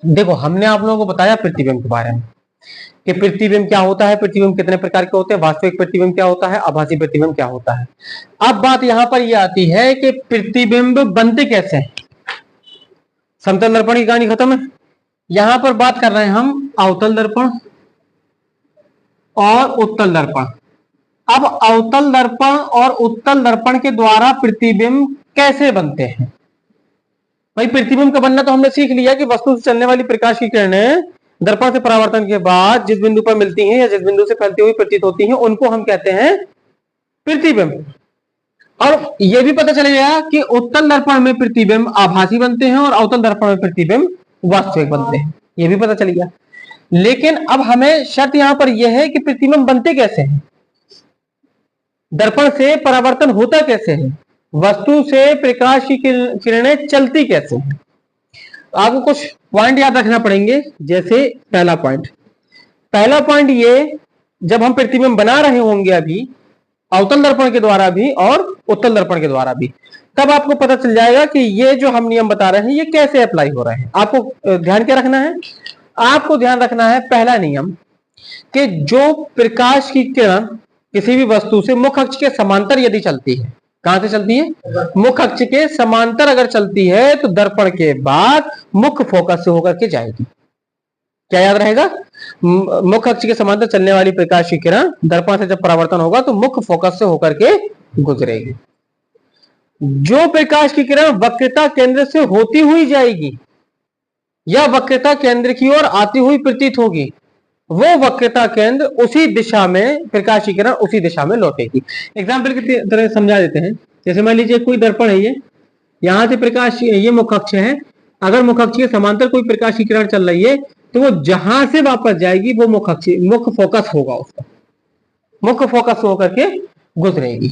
देखो हमने आप लोगों को बताया प्रतिबिंब के बारे में कि प्रतिबिंब क्या होता है, प्रतिबिंब कितने प्रकार के होते हैं, वास्तविक प्रतिबिंब क्या होता है, आभासी प्रतिबिंब क्या होता है। अब बात यहां पर यह आती है कि प्रतिबिंब बनते कैसे हैं। समतल दर्पण की कहानी खत्म है, यहां पर बात कर रहे हैं हम अवतल दर्पण और उत्तल दर्पण। अब अवतल दर्पण और उत्तल दर्पण के द्वारा प्रतिबिंब कैसे बनते हैं। भाई प्रतिबिंब का बनना तो हमने सीख लिया कि वस्तु से चलने वाली प्रकाश की किरणें दर्पण से परावर्तन के बाद जिस बिंदु पर मिलती हैं या जिस बिंदु से फैलती हुई प्रतीत होती हैं उनको हम कहते हैं प्रतिबिंब। और यह भी पता चल गया कि उत्तल दर्पण में प्रतिबिंब आभासी बनते हैं और अवतल दर्पण में प्रतिबिंब वास्तविक बनते हैं, यह भी पता चल गया। लेकिन अब हमें शर्त यहां पर यह है कि प्रतिबिंब बनते कैसे हैं, दर्पण से परावर्तन होता कैसे है, वस्तु से प्रकाश की किरणें चलती कैसे हैं। आपको कुछ पॉइंट याद रखना पड़ेंगे। जैसे पहला पॉइंट ये, जब हम प्रतिबिंब बना रहे होंगे अभी अवतल दर्पण के द्वारा भी और उत्तल दर्पण के द्वारा भी, तब आपको पता चल जाएगा कि ये जो हम नियम बता रहे हैं ये कैसे अप्लाई हो रहे हैं। आपको ध्यान क्या रखना है, आपको ध्यान रखना है पहला नियम कि जो प्रकाश की किरण किसी भी वस्तु से मुख्य अक्ष के समांतर यदि चलती है, कहां से चलती है, मुख्य अक्ष के समांतर अगर चलती है तो दर्पण के बाद मुख्य फोकस से होकर के जाएगी। क्या याद रहेगा, मुख्य अक्ष के समांतर चलने वाली प्रकाश की किरण दर्पण से जब परावर्तन होगा तो मुख्य फोकस से होकर के गुजरेगी। जो प्रकाश की किरण वक्रता केंद्र से होती हुई जाएगी या वक्रता केंद्र की ओर आती हुई प्रतीत होगी, वो वक्रता केंद्र उसी दिशा में, प्रकाश की किरण उसी दिशा में लौटेगी। एग्जाम्पल की तरह समझा देते हैं। जैसे मान लीजिए कोई दर्पण है, ये यहां से प्रकाश, ये मुख्य अक्ष है, अगर मुख्य अक्ष के समांतर कोई प्रकाश की किरण चल रही है तो वो जहां से वापस जाएगी वो मुख्य फोकस होगा, उसका मुख्य फोकस होकर के गुजरेगी।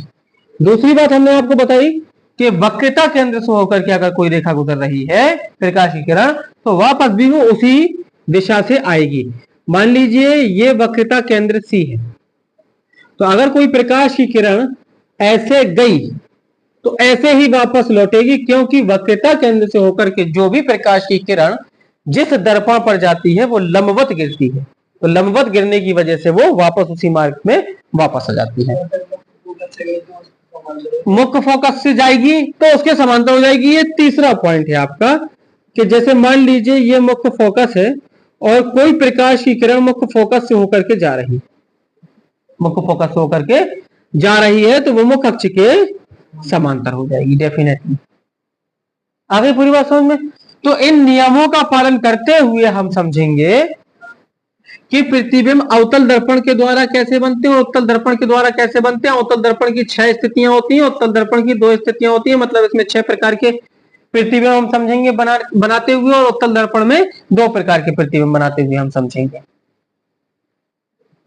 दूसरी बात हमने आपको बताई कि वक्रता केंद्र से होकर के अगर कोई रेखा गुजर रही है प्रकाश की किरण तो वापस भी वो उसी दिशा से आएगी। मान लीजिए ये वक्रता केंद्र सी है, तो अगर कोई प्रकाश की किरण ऐसे गई तो ऐसे ही वापस लौटेगी, क्योंकि वक्रता केंद्र से होकर के जो भी प्रकाश की किरण जिस दर्पण पर जाती है वो लंबवत गिरती है, तो लंबवत गिरने की वजह से वो वापस उसी मार्ग में वापस आ जाती है। मुख्य फोकस से जाएगी तो उसके समांतर हो जाएगी। ये तीसरा पॉइंट है आपका कि जैसे मान लीजिए ये मुख्य फोकस है और कोई प्रकाश की किरण मुख्य फोकस से होकर के जा रही, मुख्य फोकस से होकर के जा रही है तो वो मुख्य अक्ष के समांतर हो जाएगी डेफिनेटली। आगे पूरी बात समझ में। तो इन नियमों का पालन करते हुए हम समझेंगे कि प्रतिबिंब अवतल दर्पण के द्वारा कैसे बनते हैं, उत्तल दर्पण के द्वारा कैसे बनते हैं। अवतल दर्पण की 6 स्थितियां होती हैं, उत्तल दर्पण की 2 स्थितियां होती हैं, मतलब इसमें 6 प्रकार के प्रतिबिंब हम समझेंगे बनाते हुए, और उत्तल दर्पण में 2 प्रकार के प्रतिबिंब बनाते हुए हम समझेंगे।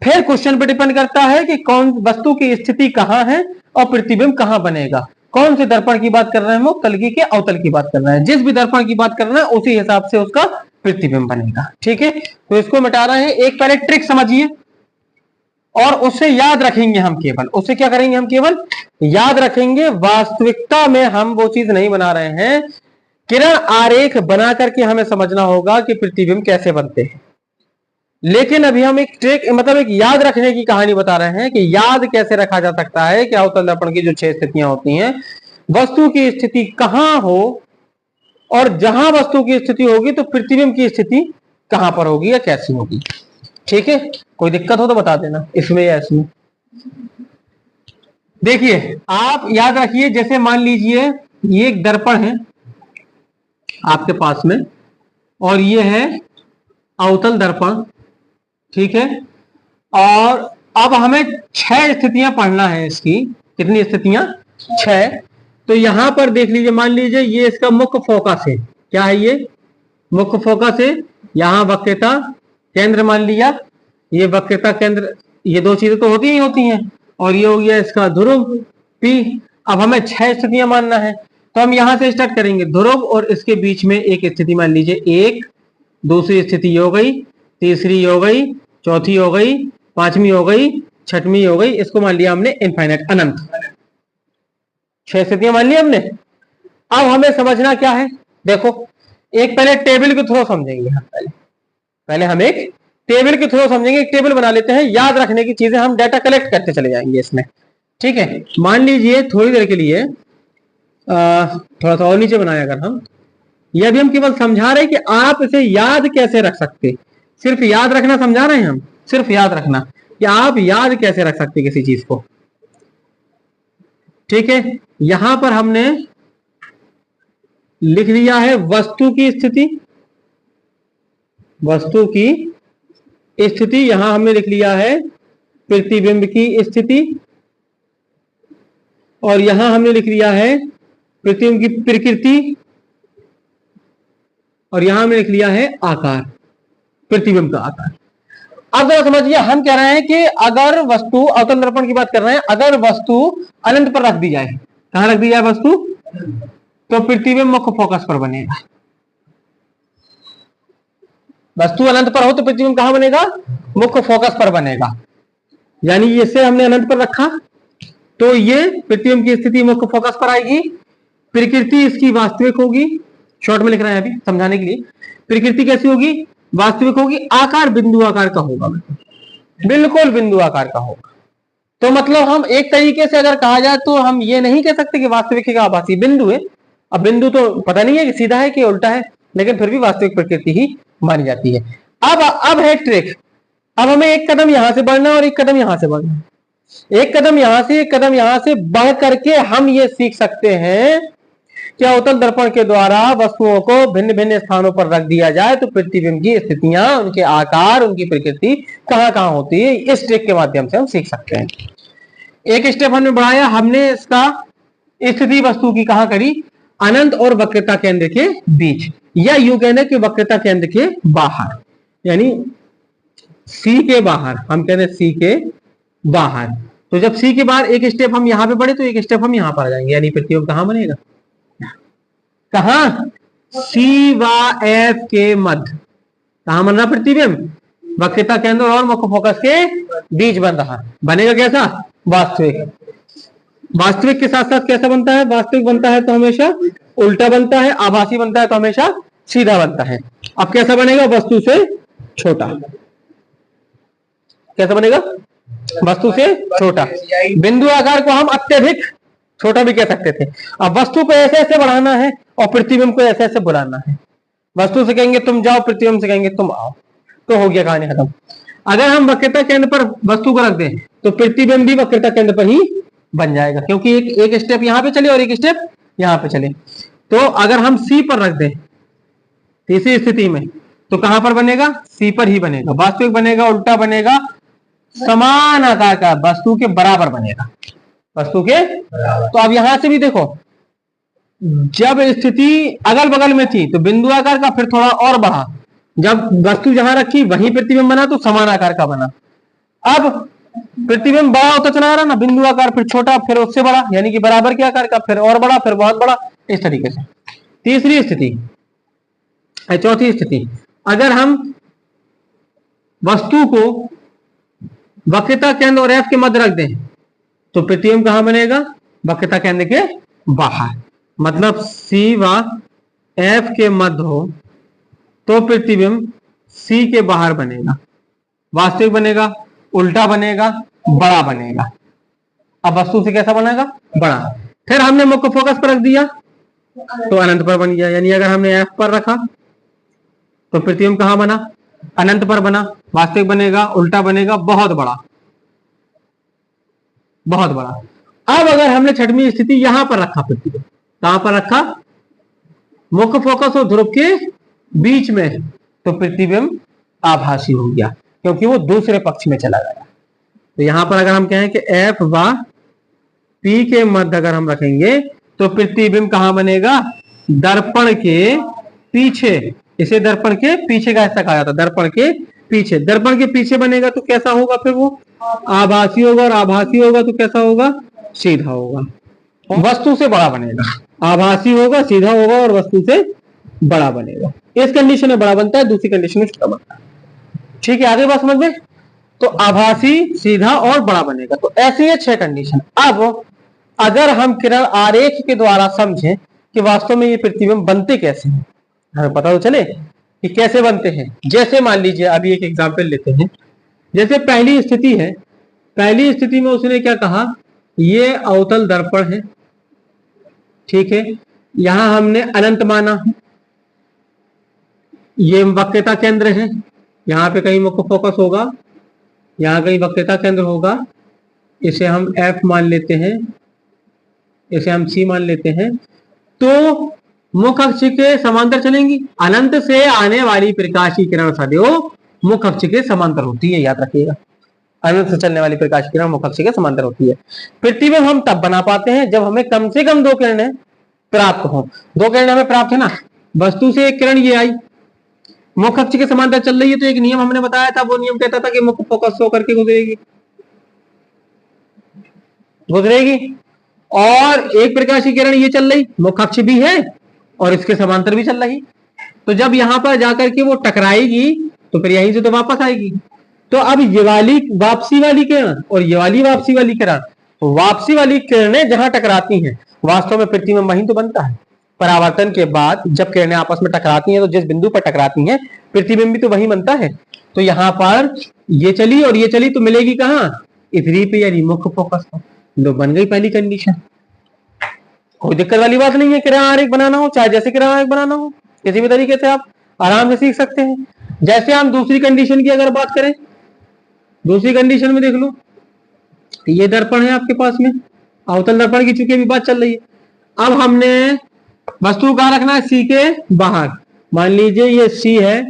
फिर क्वेश्चन पे डिपेंड करता है कि कौन वस्तु की स्थिति कहां है और प्रतिबिंब कहां बनेगा। कौन से दर्पण की बात कर रहे हैं हम, उत्तल की अवतल की बात कर रहे हैं। जिस भी दर्पण की बात कर रहे हैं उसी हिसाब से उसका प्रतिबिंब बनेगा। ठीक है, तो इसको मिटा रहे हैं। एक पहले ट्रिक समझिए और उससे याद रखेंगे हम, केवल उससे क्या करेंगे, हम केवल याद रखेंगे। वास्तविकता में हम वो चीज नहीं बना रहे हैं। किरण आरेख बना करके हमें समझना होगा कि प्रतिबिंब कैसे बनते हैं। लेकिन अभी हम एक ट्रिक, मतलब एक याद रखने की कहानी बता रहे हैं कि याद कैसे रखा जा सकता है कि अवतल दर्पण की जो 6 स्थितियां होती हैं, वस्तु की स्थिति कहां हो और जहां वस्तु की स्थिति होगी तो प्रतिबिंब की स्थिति कहां पर होगी या कैसी होगी। ठीक है, कोई दिक्कत हो तो बता देना इसमें या इसमें। देखिए आप याद रखिए, जैसे मान लीजिए ये एक दर्पण है आपके पास में और ये है अवतल दर्पण। ठीक है, और अब हमें 6 स्थितियां पढ़ना है इसकी। कितनी स्थितियां, 6। तो यहां पर देख लीजिए, मान लीजिए ये इसका मुख्य फोकस है। क्या है ये, मुख्य फोकस है। यहां वक्रता केंद्र मान लिया, ये वक्रता केंद्र, ये 2 चीजें तो होती ही होती हैं, और ये हो गया इसका ध्रुव P। अब हमें 6 स्थितियां मानना है तो हम यहां से स्टार्ट करेंगे। ध्रुव और इसके बीच में एक स्थिति मान लीजिए 1, दूसरी स्थिति हो गई, तीसरी हो गई, चौथी हो गई, 5वीं हो गई, 6वीं हो गई। इसको मान लिया हमने इनफाइनाइट, अनंत। 6 स्थितियां मान ली हमने। अब हमें समझना क्या है, देखो एक पहले टेबल के थ्रू समझेंगे हम। पहले हम एक टेबल के थ्रू समझेंगे। एक टेबल बना लेते हैं, याद रखने की चीजें हम डाटा कलेक्ट करते चले जाएंगे इसमें। ठीक है, मान लीजिए थोड़ी देर के लिए थोड़ा सा और नीचे बनाया अगर हम, यह भी हम केवल समझा रहे हैं कि आप इसे याद कैसे रख सकते, सिर्फ याद रखना समझा रहे हैं हम, सिर्फ याद रखना कि आप याद कैसे रख सकते किसी चीज को। ठीक है, यहां पर हमने लिख लिया है वस्तु की स्थिति, वस्तु की स्थिति, यहां हमने लिख लिया है प्रतिबिंब की स्थिति, और यहां हमने लिख लिया है प्रतिबिंब की प्रकृति, और यहां हमने लिख लिया है आकार, प्रतिबिंब का आकार। अब जरा समझिए, हम कह रहे हैं कि अगर वस्तु, अवतल दर्पण की बात कर रहे हैं, अगर वस्तु अनंत पर रख दी जाए, कहां रख दी जाए वस्तु, तो प्रतिबिंब मुख्य फोकस पर बनेगा। वस्तु अनंत पर हो तो प्रतिबिंब कहां बनेगा, मुख्य फोकस पर बनेगा। यानी इसे हमने अनंत पर रखा तो ये प्रतिबिंब की स्थिति मुख्य फोकस पर आएगी। प्रकृति इसकी वास्तविक होगी, शॉर्ट में लिख रहे हैं अभी समझाने के लिए। प्रकृति कैसी होगी, वास्तविक होगी। आकार बिंदु आकार का होगा, बिल्कुल बिंदु आकार का होगा। तो मतलब हम एक तरीके से अगर कहा जाए तो हम ये नहीं कह सकते कि वास्तविक है का आभासी, बिंदु है। अब बिंदु तो पता नहीं है कि सीधा है कि उल्टा है, लेकिन फिर भी वास्तविक प्रकृति ही मानी जाती है। अब है ट्रिक। अब हमें एक कदम यहां से बढ़ना और एक कदम यहां से बढ़ना, एक कदम यहां से एक कदम यहां से बढ़ करके हम ये सीख सकते हैं कि अवतल दर्पण के द्वारा वस्तुओं को भिन्न भिन्न स्थानों पर रख दिया जाए तो प्रतिबिंब की स्थितियां, उनके आकार, उनकी प्रकृति कहां कहां होती है, इस ट्रिक के माध्यम से हम सीख सकते हैं। एक स्टेप हमने बढ़ाया, हमने इसका स्थिति वस्तु की कहां करी, अनंत और वक्रता केंद्र के बीच, या यूं कहने कि वक्रता केंद्र के बाहर, यानी सी के बाहर, हम कहते हैं सी के बाहर। तो जब सी के बाहर एक स्टेप हम यहां पे बढ़े तो एक स्टेप हम यहां पर आ जाएंगे, यानी प्रतिबिंब कहां बनेगा, कहां, सी व एफ के मध्य। कहां बन रहा प्रतिबिंब, वक्रता केंद्र और मुख्य फोकस के बीच बन रहा। बनेगा कैसा, वास्तविक। वास्तविक के साथ साथ कैसा बनता है, वास्तविक बनता है तो हमेशा उल्टा बनता है, आभासी बनता है तो हमेशा सीधा बनता है। अब कैसा बनेगा, वस्तु से छोटा। कैसा बनेगा, वस्तु से छोटा। बिंदु आकार को हम अत्यधिक छोटा भी कह सकते थे। अब वस्तु को ऐसे ऐसे बढ़ाना है और प्रतिबिंब को ऐसे ऐसे बुलाना है। वस्तु से कहेंगे तुम जाओ, प्रतिबिंब से कहेंगे तुम आओ, तो हो गया कहानी खत्म। अगर हम वक्रता केंद्र पर वस्तु को रख दें तो प्रतिबिंब भी वक्रता केंद्र पर ही बन जाएगा, क्योंकि एक स्टेप यहां पे चले और एक स्टेप यहां पे चले। तो अगर हम सी पर रख दें तीसरी स्थिति में तो कहां पर बनेगा, सी पर ही बनेगा। वास्तविक बनेगा, उल्टा बनेगा, समान आकार का, वस्तु के बराबर बनेगा, वस्तु के। तो अब यहां से भी देखो, जब स्थिति अगल बगल में थी तो बिंदु आकार का, फिर थोड़ा और बढ़ा, जब वस्तु जहां रखी वहीं प्रतिबिंब बना तो समान आकार का बना। अब प्रतिबिंब बड़ा होता चला रहा ना, बिंदु आकार फिर छोटा, फिर उससे बड़ा, यानी कि बराबर के आकार का, फिर और बड़ा, फिर बहुत बड़ा, इस तरीके से। तीसरी स्थिति, चौथी स्थिति, अगर हम वस्तु को वक्रता केंद्र और एफ के मध्य रख दें तो प्रतिबिंब कहां बनेगा, वक्रता केंद्र के बाहर। मतलब सी व एफ के मध्य हो तो प्रतिबिंब सी के बाहर बनेगा, वास्तविक बनेगा, उल्टा बनेगा, बड़ा बनेगा। अब वस्तु से कैसा बनेगा, बड़ा। फिर हमने मुख्य फोकस पर रख दिया तो अनंत पर बन गया, यानी अगर हमने एफ पर रखा तो प्रतिबिंब कहां बना, अनंत पर बना, वास्तविक बनेगा, उल्टा बनेगा, बहुत बड़ा, बहुत बड़ा। अब अगर हमने छठवीं स्थिति यहां पर रखा, प्रतिबिंब कहां पर रखा, मुख्य फोकस और ध्रुव के बीच में, तो प्रतिबिंब आभासी हो गया, क्योंकि वो दूसरे पक्ष में चला गया। तो यहां पर अगर हम कहें कि एफ व पी के मध्य अगर हम रखेंगे तो प्रतिबिंब कहां बनेगा, दर्पण के पीछे। इसे दर्पण के पीछे का हिस्सा कहा जाता है, दर्पण के पीछे। दर्पण के पीछे बनेगा तो कैसा होगा, फिर वो आभासी होगा, और आभासी होगा तो कैसा होगा, सीधा होगा, वस्तु से बड़ा बनेगा। आभासी होगा, सीधा होगा, और वस्तु से बड़ा बनेगा। इस कंडीशन में बड़ा बनता है, दूसरी कंडीशन में छोटा बनता है। ठीक है, आगे बात समझ में। तो आभासी, सीधा और बड़ा बनेगा। तो ऐसी है 6 कंडीशन। अब अगर हम किरण आरेख के द्वारा समझें कि वास्तव में ये प्रतिबिंब बनते कैसे हैं, हमें पता तो चले कि कैसे बनते हैं। जैसे मान लीजिए अभी एक एग्जाम्पल लेते हैं, जैसे पहली स्थिति है, पहली स्थिति में उसने क्या कहा, ये अवतल दर्पण है, ठीक है, यहां हमने अनंत माना, ये वक्रता केंद्र है, यहां पे कहीं मुख्य फोकस होगा, यहां कहीं वक्रता केंद्र होगा, इसे हम F मान लेते हैं, इसे हम C मान लेते हैं। तो मुख्य अक्ष के समांतर चलेंगी, अनंत से आने वाली प्रकाश की किरण सदैव मुख्य अक्ष के समांतर होती है, याद रखिएगा, अनंत से चलने वाली प्रकाश की किरण मुख्य अक्ष के समांतर होती है। प्रतिबिंब हम तब बना पाते हैं जब हमें कम से कम दो किरणें प्राप्त हो। दो किरणें हमें प्राप्त है ना, वस्तु से एक किरण ये आई, मुख्य अक्ष के समांतर चल रही है, तो एक नियम हमने बताया था, वो नियम कहता था कि मुख्य फोकस होकर के गुजरेगी, और एक प्रकाश की किरण ये चल रही, मुख्य अक्ष भी है और इसके समांतर भी चल रही, तो जब यहां पर जाकर के वो टकराएगी तो फिर यहीं से तो वापस आएगी। तो अब ये वाली वापसी वाली किरण और ये वाली वापसी वाली किरण, तो वापसी वाली किरणें जहां टकराती हैं, वास्तव में प्रतिबिंब वहीं तो बनता है। परावर्तन के बाद जब किरणें आपस में टकराती हैं तो जिस बिंदु पर टकराती हैं प्रतिबिंब भी तो वहीं बनता है। तो यहां पर ये चली और ये चली तो मिलेगी कहां, इधरी पे, यानी मुख्य फोकस पर। तो बन गई पहली कंडीशन, कोई दिक्कत वाली बात नहीं है। किरण आरेख बनाना हो, चाहे जैसे किरण आरेख बनाना हो, किसी भी तरीके से आप आराम से सीख सकते हैं। जैसे हम दूसरी कंडीशन की अगर बात करें, दूसरी कंडीशन में देख लो, ये दर्पण है आपके पास में, अवतल दर्पण की चूंकि अभी बात चल रही है। अब हमने वस्तु कहां रखना है, सी के बाहर, मान लीजिए ये सी है,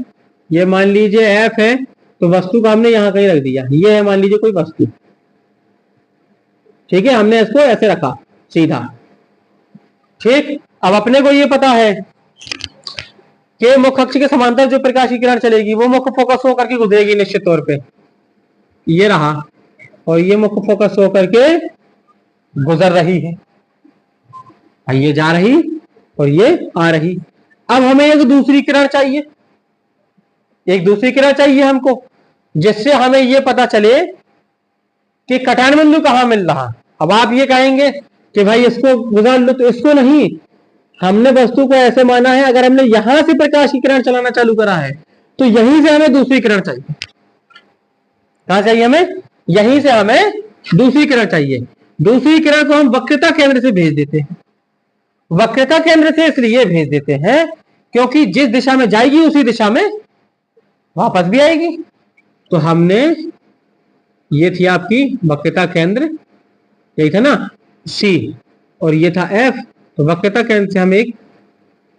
ये मान लीजिए एफ है, तो वस्तु को हमने यहां कहीं रख दिया, ये है मान लीजिए कोई वस्तु, ठीक है, हमने इसको ऐसे रखा सीधा, ठीक। अब अपने को ये पता है कि मुख्य अक्ष के समांतर जो प्रकाश की किरण चलेगी वो मुख्य फोकस होकर के गुजरेगी निश्चित तौर पे, ये रहा, और ये मुख्य फोकस होकर के गुजर रही है, ये जा रही और ये आ रही। अब हमें एक दूसरी किरण चाहिए, एक दूसरी किरण चाहिए हमको, जिससे हमें ये पता चले कि कटान बिंदु कहां मिल रहा। अब आप ये कहेंगे कि भाई इसको गुजार लो, तो इसको नहीं, हमने वस्तु को ऐसे माना है, अगर हमने यहां से प्रकाश की किरण चलाना चालू करा है तो यहीं से हमें दूसरी किरण चाहिए। कहां चाहिए हमें, यहीं से हमें दूसरी किरण चाहिए। दूसरी किरण को हम वक्रता केंद्र से भेज देते हैं। वक्रता केंद्र से इसलिए भेज देते हैं क्योंकि जिस दिशा में जाएगी उसी दिशा में वापस भी आएगी। तो हमने, ये थी आपकी वक्रता केंद्र, यही था ना सी, और ये था एफ, तो वक्रता केंद्र से हम एक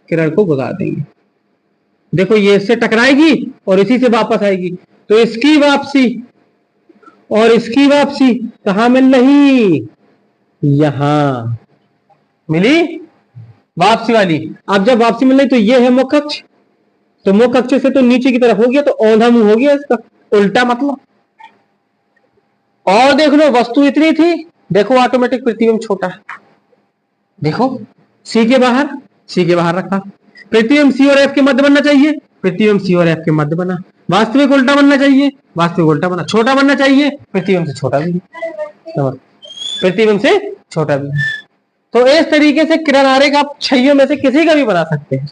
किरण को गुजार देंगे। देखो ये इससे टकराएगी और इसी से वापस आएगी, तो इसकी वापसी और इसकी वापसी कहां मिल रही, यहां मिली वापसी वाली। अब जब वापसी मिल रही तो ये है मुख्य अक्ष, तो मुख्य अक्ष से तो नीचे की तरफ हो गया, तो औंधा मुंह हो गया इसका, उल्टा मतलब। और देख लो वस्तु इतनी थी, देखो ऑटोमेटिक प्रतिबिंब छोटा है, देखो सी के बाहर, सी के बाहर रखा, प्रतिबिंब सी और एफ के मध्य बनना चाहिए, प्रतिबिंब सी और एफ के मध्य बना, वास्तविक उल्टा बनना चाहिए, वास्तविक उल्टा बना, छोटा बनना चाहिए, प्रतिबिंब से छोटा भी, प्रतिबिंब से छोटा भी। तो इस तरीके से किरण आरेख आप छइयों में से किसी का भी बना सकते हैं।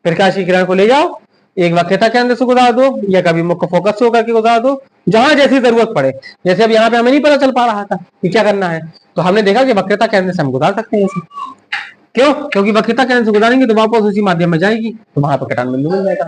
प्रकाश की किरण को ले जाओ, एक वक्रता केंद्र से गुजार दो या कभी मुख्य फोकस से होकर के गुजार दो, जहां जैसी जरूरत पड़े। जैसे अब यहाँ पे हमें नहीं पता चल पा रहा था कि क्या करना है, तो हमने देखा कि वक्रता केंद्र से हम गुजार सकते हैं इसे। क्यों, क्योंकि वक्रता केंद्र से गुजारेंगे तो वापस उसी माध्यम में जाएगी, तो वहां पर कटान बिंदु मिल जाएगा।